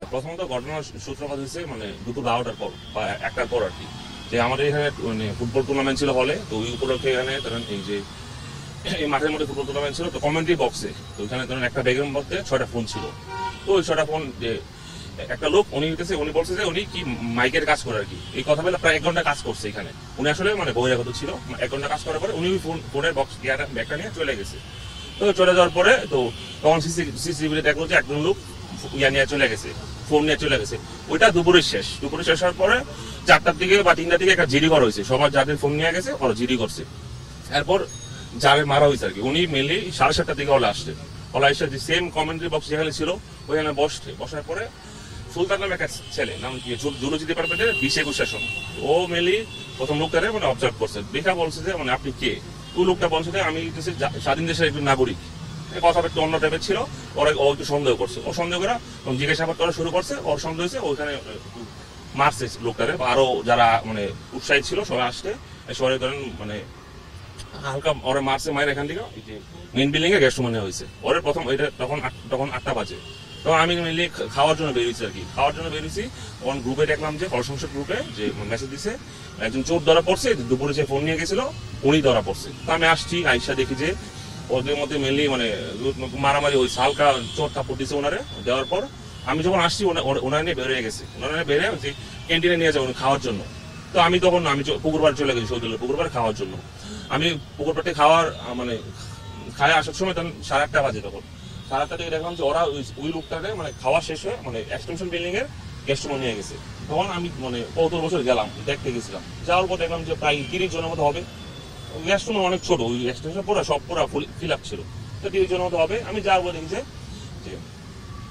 প্রথমত ঘটনার সূত্রপাত হয়েছে মানে দুপুর 12টার পর বা 1টার পর আর কি, যে আমাদের এখানে মানে ফুটবল টুর্নামেন্ট ছিল হলে, তো ওই উপলক্ষে এখানে ধরেন এই যে এই মাঠের মধ্যে ফুটবল টুর্নামেন্ট ছিল, তো কমেন্ট্রি বক্সে তো ওখানে ধরেন একটা ব্যাগের মধ্যে 6টা ফোন ছিল। তো ওই 6টা ফোন যে একটা লোক উনি বলছে যে উনি কি মাইকের কাজ করে আর কি, এই কথা বলে প্রায় 1 ঘন্টা কাজ করছে এখানে। উনি আসলে মানে বহিরাগত ছিল, 1 ঘন্টা কাজ করার পরে উনি ওই ফোনের বক্স ব্যাগটা নিয়ে চলে গেছে। তো চলে যাওয়ার পরে তো তখন সিসিটিভিতে দেখলো যে একজন লোক নিয়ে চলে গেছে, ফোন নিয়ে চলে গেছে। ওইটা দুপুরে শেষ হওয়ার পরে 4টার দিকে বা 3টার দিকে একটা জিডি করা হয়েছে, সবার যাদের ফোন নিয়ে গেছে ওরা জিডি করছে। এরপর যারে মারা হয়েছে আর কি, উনি মেনলি 7:30টার দিকে ওলা আসছে। ওলা এসে যে সেম কমেন্ট্রি বক্স যেখানে ছিল ওইখানে বসার পরে সুলতান নামে একটা ছেলে, নাম কি জুলজি ডিপার্টমেন্টের 20-21 সেশন, ও মেনলি প্রথম লোকটারে মানে অবজার্ভ করছে, দেখা বলছে যে মানে আপনি কে। ওই লোকটা বলছে যে আমি স্বাধীন দেশের একজন নাগরিক। কথাটা একটু অন্য টাইপের ছিল, ওরা ও একটু সন্দেহ করছে, ও সন্দেহ করা জিজ্ঞাসাবাদ করা শুরু করছে। ওর সন্দেহ হয়েছে ওইখানে মারছে লোকটারে, বা আরো যারা মানে উৎসাহী ছিল সবাই আসতে সবাই ধরেন মানে হালকা ওরা মারছে, মায়ের এখান থেকে মেন বিল্ডিং এ গ্যাস রুমে নেওয়া হয়েছে। ওরা প্রথম এটা তখন 8টা বাজে। তখন আমি মেনলি খাওয়ার জন্য বেরিয়েছি আর কি, খাওয়ার জন্য বেরিয়েছি। তখন গ্রুপে দেখলাম যে হরসংসদ গ্রুপে যে মেসেজ দিছে একজন চোর ধরা পড়ছে, দুপুরে যে ফোন নিয়ে গেছিল উনি ধরা পড়ছে। তো আমি আসছি, আইসা দেখি যে ওদের মধ্যে মেনলি মানে মারামারি হয়েছে, হালকা চোর থাপ্পড় দিছে ওনারে। দেওয়ার পর আমি যখন আসছি ওনারা নিয়ে বেরিয়ে গেছে, ওনারা বেরিয়ে যে ক্যান্টিনে নিয়ে যাবো খাওয়ার জন্য। তো আমি পুকুরপাড় চলে গেছি, সৌদুল্লাহ পুকুরপাড় খাওয়ার জন্য। আমি পুকুরপাড়ে খাওয়ার মানে খায় আসার সময় তখন 8:30 বাজে। তখন 8:30 থেকে দেখলাম যে ওরা ওই লোকটাকে মানে খাওয়া শেষ হয়ে মানে এক্সটেনশন বিল্ডিং এর গেস্ট রুমে নিয়ে গেছে। তখন আমি মানে 75 বছর গেলাম, দেখতে গেছিলাম। যাওয়ার পর দেখলাম যে প্রায় 30 জনের মতো হবে। গেস্ট রুম অনেক ছোট, ওই এক্সটেনশন পুরো সব পুরো ফিল আপ ছিল। তো 30 জনের মতো হবে। আমি যাওয়ার পর দেখি যে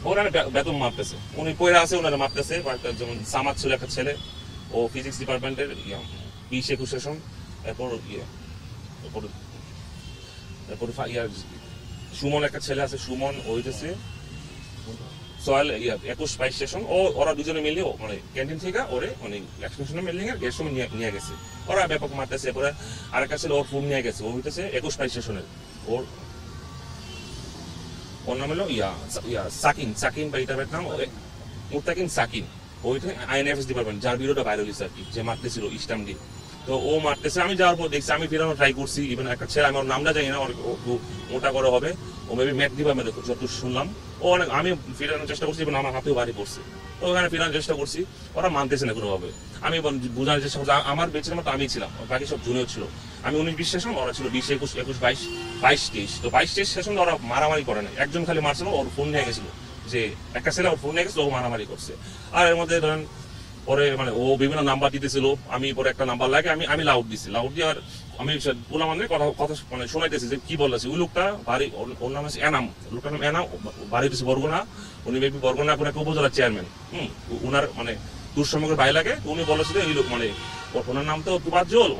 ওরা বেতন মারতেছে, উনি পয়রা আছে ওনারা মারতেছে। যেমন সামাদ ছিল একটা ছেলে, ও ফিজিক্স ডিপার্টমেন্টের 20-21 সেশন। এরপর সুমন একটা ছেলে আছে, সুমন হইতেছে সয়েল 21-22 সেশন। ওরা দুজনে মিলে মানে ক্যান্টিন থেকে ওরে মানে এক্সটেনশনের বিল্ডিং এর গেস্ট রুমে নিয়ে গেছে। ওরা ব্যাপক মারতেছে। পরে আরেকটা ছেলে ওর ফোন নিয়ে গেছে, ও হইতেছে 21-22 সেশনের। ওর নাম হলো সাকিন বা এটার নাম মুত্তাকিন সাকিন। ওইটা আইএনএফএস ডিপার্টমেন্ট, যার ভিডিওটা ভাইরাল হয়েছে আর কি, যে মারতেছিল ইস্টাম দিয়ে। তো ও মারতেছে, আমি যাওয়ার পর দেখছি, আমি ফেরানো ট্রাই করছি। ইভেন একটা ছেলে, আমি ওর নামটা জানি না, মোটা করে হবে, ও মেবি ম্যাথ ডিপার্টমেন্টে যত শুনলাম। ও অনেক আমি ফেরানোর চেষ্টা করছি, এবং আমার হাতেও বাড়ি পড়ছে। তো ওখানে ফেরানোর চেষ্টা করছি, ওরা মানতেছে না কোনোভাবে। আমি বোঝানোর চেষ্টা করছি, আমার বেঁচে মতো আমি ছিলাম, বাকি সব জুনিয়র ছিল। আমি 19-20 সেশন, ওরা ছিল 20-21-22-23। তো 22-23 সেশন ওরা মারামারি করে নাই, একজন খালি মারছিল, ওর ফোন নিয়ে গেছিল, যে একটা ছেলে ওর ফোন নিয়ে গেছিল, ও মারামারি করছে। আর এর মধ্যে ধরেন পরে মানে ও বিভিন্ন নাম্বার দিতেছিল, আমি পরে একটা নাম্বার লাগে আমি লাউড দিছি, লাউড দিয়ে আর আমি বললাম মানে কথা মানে শোনাইতেছি যে কি বলতেছি। ওই লোকটা বাড়ি, ওর নাম আছে এনাম, লোকটার নাম এনাম, বাড়ি হচ্ছে বরগুনা। উনি মেবি বরগুনা কোনো একটা উপজেলার চেয়ারম্যান। উনার মানে দুঃসমগ্র ভাই লাগে। উনি বলেছিল এই লোক মানে ওনার নাম তো তুবাজ্জল,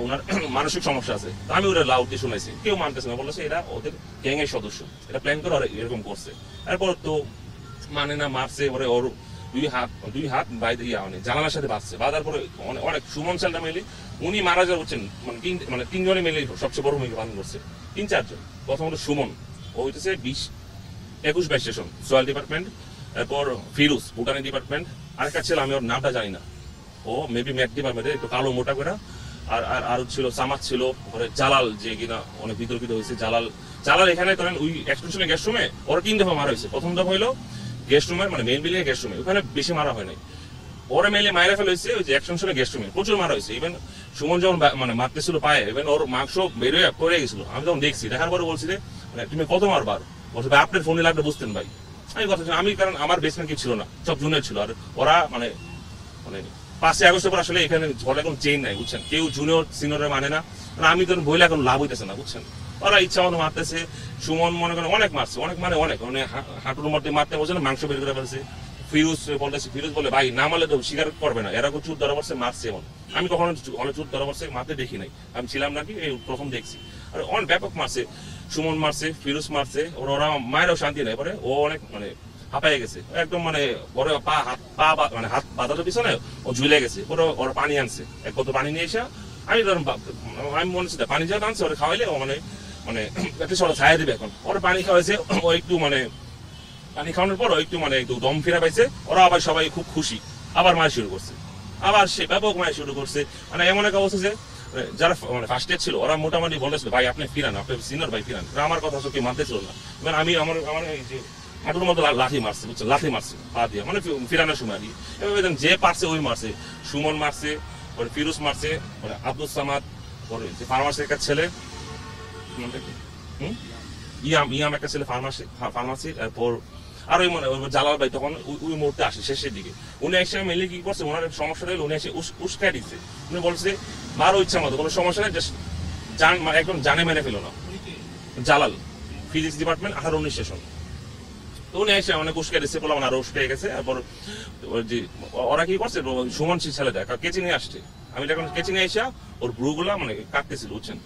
ওনার মানসিক সমস্যা আছে। আমি ওরা লাউড দিয়ে শুনাইছি, কেউ মানতেছে না, বলেছে এরা ওদের গ্যাং এর সদস্য, এটা প্ল্যান করে এরকম করছে। এরপর তো মানে না মারছে, ওরে ওর দুই হাত বাইরে জানালার সাথে বাঁচছে। বাঁধার পরে অনেক সুমন ছেলেটা মেলি উনি মারা যা হচ্ছেন মানে 3 জনে মিলে সবচেয়ে বড় ভূমিকা পালন করছে, 3-4 জন। প্রথমত সুমন, ও হইতেছে 20-21-22 সেশন সয়েল ডিপার্টমেন্ট। এরপর ফিরোজ ভুটানি ডিপার্টমেন্ট। আরেকটা ছেলে আমি ওর নামটা জানি না, ও মেবি ম্যাথ ডিপার্টমেন্টে, একটু কালো মোটা করে। আর ছিল সামাদ ছিল, পরে জালাল, যে কিনা অনেক বিতর্কিত হয়েছে। জালাল এখানে ধরেন ওই এক্সটেনশনের গ্যাস রুমে ওরা 3 দফা মারা হয়েছে। প্রথম দফা হইলো গেস্ট রুমের মানে মেইন বিল্ডিং এর গেস্ট রুমে, ওখানে বেশি মারা হয় নাই। ওরা মেইনলি মাইরা ফেলা হয়েছে ওই যে এক্সটেনশনের গেস্ট রুমে, প্রচুর মারা হয়েছে। ইভেন সুমন যখন মানে মারতেছিল পায়ে, ইভেন ওর মাংস বেরোয় পড়ে গেছিল। আমি যখন দেখছি, দেখার পরে বলছি যে মানে তুমি কত মারবার, বলছে ভাই আপনার ফোনে লাগলে বুঝতেন ভাই। আমি কথা, আমি কারণ আমার বেসমেন্ট কি ছিল না, সব জুনিয়র ছিল। আর ওরা মানে মানে 5ই আগস্টের পর আসলে এখানে ঝড় এখন চেইন নাই, বুঝছেন, কেউ জুনিয়র সিনিয়র মানে না। আমি তো বইলে এখন লাভ হইতেছে না, বুঝছেন। ওরা ইচ্ছা মতো মারতেছে। সুমন মনে করেন অনেক মারছে, অনেক মানে অনেক মানে হাঁটুর মধ্যে মারতে বলছে না, মাংস বের করে ফেলছে। ফিরোজ বলতেছে, ফিরোজ বলে ভাই না মারলে তো স্বীকার করবে না, এরা চুর ধরা পড়ছে মারছে। এমন আমি কখনো অনেক চুর ধরা পড়ছে মারতে দেখি নাই, আমি ছিলাম নাকি এই প্রথম দেখছি। আর অনেক ব্যাপক মারছে, সুমন মারছে, ফিরোজ মারছে। ওরা মায়েরও শান্তি নেই। পরে ও অনেক মানে হাঁপাই গেছে একদম, মানে বড় পা মানে হাত বাঁধানোর পিছনে ও ঝুলে গেছে। ওরা পানি আনছে, এক কত পানি নিয়ে এসে আমি ধরুন আমি মনে হচ্ছে পানি যা আনছে ওরা খাওয়াইলে ও মানে মানে একটা সব ছায়া দিবে। এখন ওরা পানি খাওয়াইছে, ও একটু মানে পানি খাওয়ানোর পর একটু মানে একটু দম ফেরা পাইছে, ওরা আবার সবাই খুব খুশি, আবার মারা শুরু করছে, আবার সে ব্যাপক মারা শুরু করছে। মানে এমন এক অবস্থা যে যারা মানে ফার্স্ট ইয়ার ছিল ওরা মোটামুটি বলেছিল ভাই আপনি ফিরান, আপনি সিনিয়র ভাই ফিরান, আমার কথা সত্যি মানতেছিল না। মানে আমি আমার আমার এই যে হাঁটুর মধ্যে লাঠি মারছে, বুঝছেন, লাঠি মারছে পা দিয়ে, মানে ফিরানোর সময় আর কি। এভাবে যে পারছে ওই মারছে, সুমন মারছে, পরে ফিরোজ মারছে, পরে আব্দুল সামাদ, পরে যে ফার্মাসির একটা ছেলে, ইয়াম একটা ছেলে ফার্মাসির, এরপর আর ওই মানে জালাল ভাই তখন ওই মুহূর্তে আসে শেষের দিকে। উনি এসে মেলে কি করছে, ওনার সমস্যাটা হলো উনি এসে উস্কাই দিচ্ছে। উনি বলছে মারো ইচ্ছা মতো, কোনো সমস্যা নেই, জাস্ট একদম জানে মেরে ফেলো না। Jalal, physics department 18-19 session. তো উনি এসে অনেক উস্কাই দিচ্ছে, বললাম আরো উস্কাই গেছে। এরপর ওরা কি করছে, সুমন ছেলেটা কেচি নিয়ে আসছে। আমি যখন কেচি নিয়ে এসে ওর ব্রু গুলা মানে কাটতেছিল, বুঝছেন,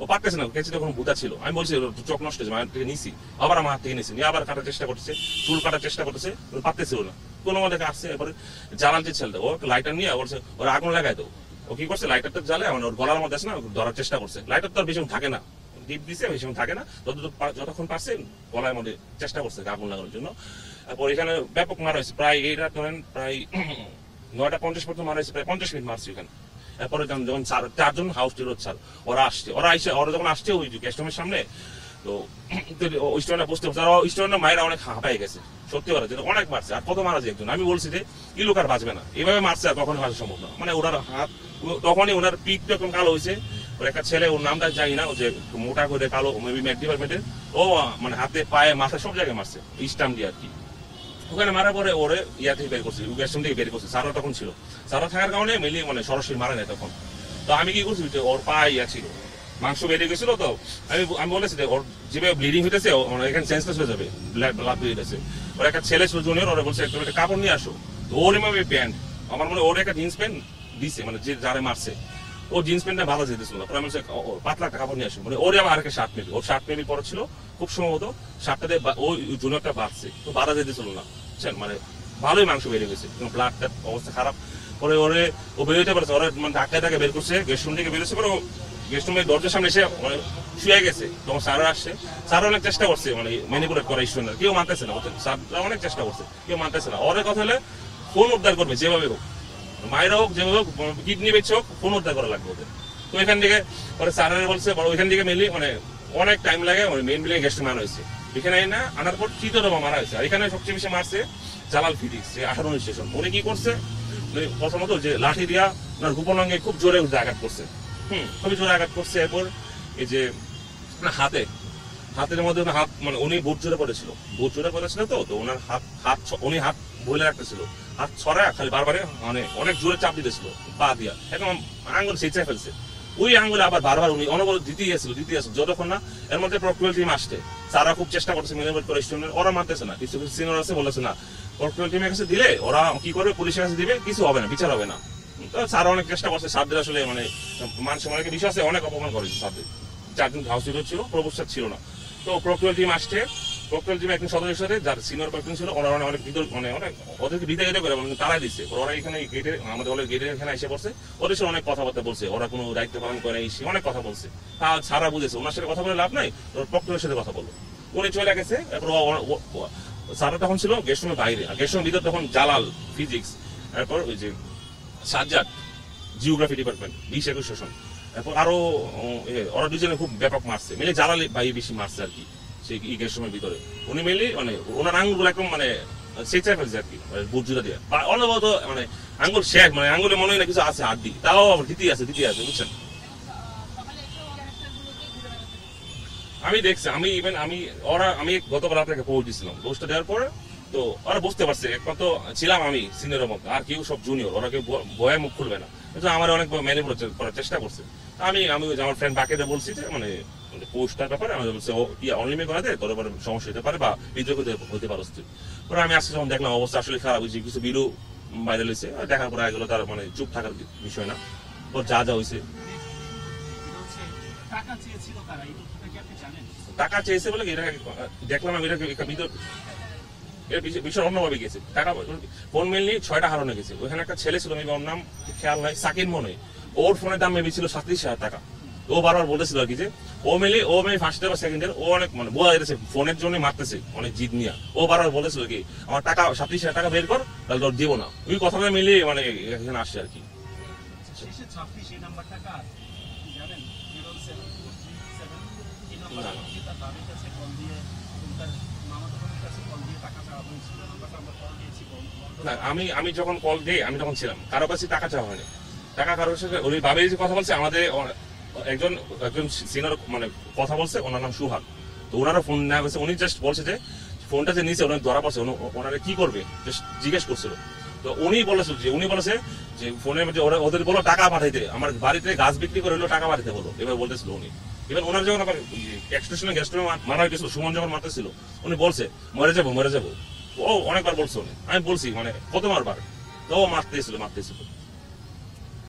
ও পারতেছে না, কেচি তখন ভুতা ছিল। আমি বলছি চোখ নষ্ট হয়েছে, আমার থেকে নিছি, আবার আমার হাত থেকে নিছি, নিয়ে আবার কাটার চেষ্টা করতেছে, চুল কাটার চেষ্টা করতেছে, পারতেছিল না, কোনো মধ্যে কাটছে। এরপরে জালাল যে ছেলেটা, ও লাইটার নিয়ে বলছে ওর আগুন লাগাই দাও। ও কি করছে, লাইটারটা জ্বালে মানে ওর গলার মধ্যে আছে না, ধরার চেষ্টা করছে। লাইটার তো আর বেশি থাকে না, ডিপ দিছে, বেশি থাকে না, যতক্ষণ পারছে গলার মধ্যে চেষ্টা করছে আগুন লাগানোর জন্য। তারপর এখানে ব্যাপক মারা হয়েছে, প্রায় এইটা ধরেন প্রায় 9:50 পর্যন্ত মারা হয়েছে, প্রায় 50 মিনিট মারছে এখানে। এরপরে যখন 4জন হাউস টিরোড স্যার ওরা আসছে, ওরা যখন আসছে ওই গেস্টরুমের সামনে, তো স্টুডেন্টরা বুঝতে পারছে, আর স্টুডেন্টরা মায়েরা অনেক হাঁপাই গেছে, সত্যি ওরা যেটা অনেক মারছে। আর কত মারা যায় একজন, আমি বলছি যে এই লোক আর বাঁচবে না, এভাবে মারছে আর কখনো বাঁচা সম্ভব না। মানে ওনার হাত তখনই ওনার পিঠটা একদম কালো হয়েছে। ওর একটা ছেলে, ওর নামটা জানি না, ও যে মোটা করে কালো, মেবি ম্যাথ ডিপার্টমেন্টের, ও মানে হাতে পায়ে মাথায় সব জায়গায় মারছে স্টাম্প দিয়ে আর কি। ওখানে মারার পরে ওরে ইয়া থেকে বের করছে, গেস্টরুম থেকে বের করছে। সারা তখন ছিল, সারা থাকার কারণে মিলিয়ে মানে সরাসরি মারা নেয় তখন। তো আমি কি করছি, ওর পা ইয়া ছিল, মাংস বেরিয়ে গেছিল, তো আমি বলেছি যে ওর যেভাবে ব্লিডিং হইতেছে এখানে সেন্সলেস হয়ে যাবে, ব্লাড বেরিয়ে গেছে। ওর একটা ছেলে ছিল জুনিয়র, ওরা বলছে একটা কাপড় নিয়ে আসো। তো ওর এভাবে প্যান্ট, আমার মনে ওর একটা জিন্স প্যান্ট দিছে, মানে যে যারে মারছে ও জিন্স প্যান্টটা ভালো যেতেছিল না, আমি বলছি পাতলা একটা কাপড় নিয়ে আসো। মানে ওর আবার আরেকটা শার্ট মেবি, ওর শার্ট মেবি পরে ছিল খুব সম্ভবত, শার্টটাতে ওই জুনিয়রটা বাড়ছে, তো বাড়া যেতেছিল না, বুঝছেন, মানে ভালোই মাংস বেরিয়ে গেছে, ব্লাডটার অবস্থা খারাপ। পরে ও বেরোতে পারছে, ওরা মানে ধাক্কায় বের করছে, গেস্টরুম থেকে বেরোচ্ছে, পরে গেস্টরুমের দরজার সামনে এসে মানে শুয়ে গেছে। তখন স্যারও আসছে, স্যারও অনেক চেষ্টা করছে মানে ম্যানিপুলেট করা স্টুডেন্ট, কেউ মানতেছে না, স্যাররা অনেক চেষ্টা করছে, কেউ মানতেছে না। ওর কথা হলে ফোন উদ্ধার করবে যেভাবে হোক, মায়েরা হোক যেভাবে হোক, কিডনি বেচে হোক, ফোন উদ্ধার করা লাগবে ওদের। তো এখান থেকে পরে স্যারের বলছে ওইখান থেকে মেনলি মানে অনেক টাইম লাগে, মেন বিল্ডিং গেস্টরুমে আনা হয়েছে। এখানে না আনার পর তৃতীয়বার মারা হয়েছে। আর এখানে সবচেয়ে বেশি মারছে জালাল ফিজিক্স, যে 18 স্টেশন। উনি কি করছে, প্রথমত যে লাঠি দিয়া ওনার গোপন অঙ্গে খুব জোরে আঘাত করছে, খুবই জোরে আঘাত করছে। এরপর এই যে হাতের মধ্যে হাত মানে উনি বুট জোরে পড়েছিল, তো ওনার উনি হাত বলে রাখতেছিল, হাত ছড়ায় খালি বারবার মানে অনেক জোরে চাপ দিতেছিল পা দিয়া, একদম আঙ্গুল সেচাই ফেলছে। ওই আঙ্গুলে আবার বারবার উনি অনবরত দিতেই আসছিল যতক্ষণ না এর মধ্যে প্রক্টোরিয়াল টিম আসছে। তারা খুব চেষ্টা করছে ম্যানেজমেন্ট করে, স্টুডেন্ট ওরা মানতেছে না, কিছু সিনিয়র আছে বলেছে না প্রক্টোরিয়াল টিমের কাছে দিলে ওরা কি করবে, পুলিশের কাছে দিবে, কিছু হবে না, বিচার হবে না। স্যার অনেক চেষ্টা করছে, স্যারদের আসলে মানে মান সম্মানকে বিশ্বাসে অনেক অপমান করেছে স্যারদের। 4জন হাউস টিচার ছিল, প্রভুস্টার ছিল না। তো প্রক্টোরিয়াল টিম আসছে, প্রক্টোরিয়াল টিম একজন সদস্যের সাথে যার সিনিয়র কয়েকজন ছিল, ওরা অনেক মানে অনেক ওদেরকে বিদায় করে তারাই দিচ্ছে। ওরা এখানে গেটে আমাদের গেটের এখানে এসে পড়ছে, ওদের সাথে অনেক কথাবার্তা বলছে, ওরা কোনো দায়িত্ব পালন করে এসে অনেক কথা বলছে। তা সারা বুঝেছে, ওনার সাথে কথা বলে লাভ নাই, প্রক্টোরিয়ালের সাথে কথা বললো। উনি চলে গেছে। এরপর সারা তখন ছিল গেস্টরুমের বাইরে, আর গেস্টরুমের ভিতর তখন জালাল ফিজিক্স, এরপর ওই যে সাজ্জাদ জিওগ্রাফি ডিপার্টমেন্ট 20-21 সেশন, এরপর আরো ওরা দুজনে খুব ব্যাপক মারছে, মিলে জালাল ভাই বেশি মারছে আর কি সেই গেস্টরুমের ভিতরে। উনি মিলে মানে ওনার আঙ্গুল একদম মানে সেচাই ফেলছে আর কি, বুট জুড়ে দিয়ে অনবরত মানে আঙ্গুল শেখ, মানে আঙ্গুলে মনে হয় না কিছু আছে হাত দিয়ে, তাও আবার দিতেই আছে, বুঝছেন। আমি দেখছি, আমি গতকাল আপনাকে পোস্ট দিয়েছিলাম, পোস্টটা দেওয়ার পরে তো ওরা বুঝতে পারছে, একমাত্র ছিলাম আমি সিনিয়রের মধ্যে, আর কেউ সব জুনিয়র, ওরা কেউ ভয়ে মুখ খুলবে না। কিন্তু আমার অনেক ম্যানিপুলেট করার চেষ্টা করছে। আমি আমার ফ্রেন্ড বাকিদের বলছি যে মানে পোস্টার ব্যাপারে আমি বলছি অনলিমিট করা দেয়, তোর সমস্যা হতে পারে বা বিদ্রোহ হতে পারস তুই। পরে আমি আজকে যখন দেখলাম অবস্থা আসলে খারাপ হয়েছে, কিছু ভিডিও ভাইরাল হয়েছে, দেখার পরে এগুলো তার মানে চুপ থাকার বিষয় না, ওর যা হয়েছে। টাকা চেয়েছে বলে এটা দেখলাম, আমি এটা ভিতর বিষয় অন্যভাবে গেছে। টাকা ফোন মেল নিয়ে 6টা হারানো গেছে। ওইখানে একটা ছেলে ছিল, মেবি ওর নাম খেয়াল নাই, সাকিন মনে, ওর ফোনের দাম মেবি ছিল 37,000 টাকা। ও বারবার বলতেছিল আর কি যে ও মেয়ে ফার্স্ট ইয়ার বা সেকেন্ড ইয়ার, ও অনেক মানে বোঝা যাচ্ছে ফোনের জন্য মারতেছে অনেক জিদ নিয়ে। ও বারবার বলতেছিল কি আমার টাকা 37,000 টাকা বের কর, তাহলে তোর দিব না। ওই কথাটা মিলিয়ে মানে এখানে আসছে আর কি। শেষে 26 এই নাম্বারটা কার জানেন? 07437 এই নাম্বারটা কি তার বাবার কাছে কল দিয়ে তার মামাতো বোনের কাছে কল দিয়ে টাকা চাওয়া হয়েছিল? নাম্বারটা আমরা কল দিয়েছি না, আমি যখন কল দিই আমি তখন ছিলাম, কারো কাছে টাকা চাওয়া হয়নি। টাকা কারোর সাথে ওই বাবার যে কথা বলছে, আমাদের একজন সিনিয়র মানে কথা বলছে, ওনার নাম সুহাগ। তো ওনারা ফোন নেওয়া গেছে, উনি জাস্ট বলছে যে ফোনটা যে নিচে ওনার ধরা পড়ছে, ওনারা কি করবে জাস্ট জিজ্ঞেস করছিল। তো উনি বলেছে যে ফোনের মধ্যে ওদের বলো টাকা পাঠাইতে, আমার বাড়িতে গাছ বিক্রি করে হলো টাকা পাঠাইতে বলো, এবার বলতেছিল উনি। এবার ওনার যখন আবার এক্সটেনশনে গেস্ট রুমে মারা হয়েছিল, সুমন যখন মারতেছিল, উনি বলছে মরে যাবো। ও অনেকবার বলছে উনি, আমি বলছি মানে কত মারবার, তো মারতেছিল।